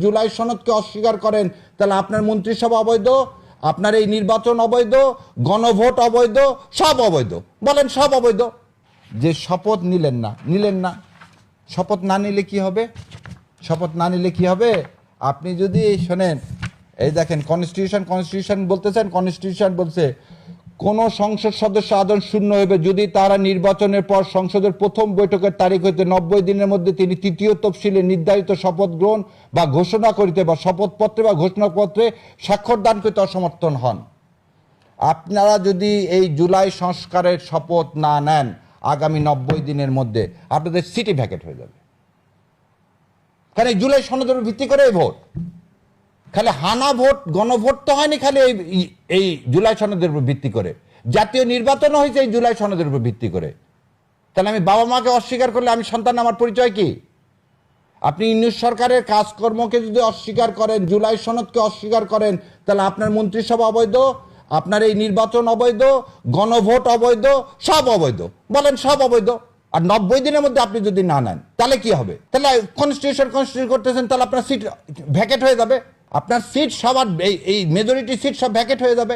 জুলাই সনদকে অস্বীকার করেন তাহলে আপনার মন্ত্রিসভা অবৈধ, আপনার এই নির্বাচন অবৈধ, গণভোট অবৈধ, সব অবৈধ। বলেন সব অবৈধ। যে শপথ নিলেন না, শপথ না নিলে কি হবে? শপথ না নিলে কি হবে? আপনি যদি শোনেন, এই দেখেন কনস্টিটিউশন বলতেছেন, কনস্টিটিউশন বলছে কোন সংসদ সদস্য আদর শূন্য হবে যদি তারা নির্বাচনের পর সংসদের প্রথম বৈঠকের তারিখ হইতে 90 দিনের মধ্যে তিনি তৃতীয় তফসিলে নির্ধারিত শপথ গ্রহণ বা ঘোষণা করিতে বা শপথপত্রে বা ঘোষণাপত্রে স্বাক্ষর দান করিতে অসমর্থন হন। আপনারা যদি এই জুলাই সংস্কারের শপথ না নেন আগামী 90 দিনের মধ্যে আপনাদের সিটি ভ্যাকেট হয়ে যাবে। কারণ এই জুলাই সনদের ভিত্তি করে এই ভোট, খালি হানা ভোট, গণভোট তো হয়নি খালি এই জুলাই সনদের উপর ভিত্তি করে, জাতীয় নির্বাচন হয়েছে এই জুলাই সনদের উপর ভিত্তি করে। তাহলে আমি বাবা মাকে অস্বীকার করলে আমি সন্তান, আমার পরিচয় কি? আপনি ইউনিট সরকারের কাজকর্মকে যদি অস্বীকার করেন, জুলাই সনদকে অস্বীকার করেন, তাহলে আপনার মন্ত্রিসভা অবৈধ, আপনার এই নির্বাচন অবৈধ, গণভোট অবৈধ, সব অবৈধ। বলেন সব অবৈধ। আর 90 দিনের মধ্যে আপনি যদি না নেন তাহলে কি হবে? তাহলে কনস্টিটিউশন করতেছেন, তাহলে আপনার সিট ভ্যাকেট হয়ে যাবে। আপনার সিট সবার এই মেজরিটি সিট সব ভ্যাকেট হয়ে যাবে।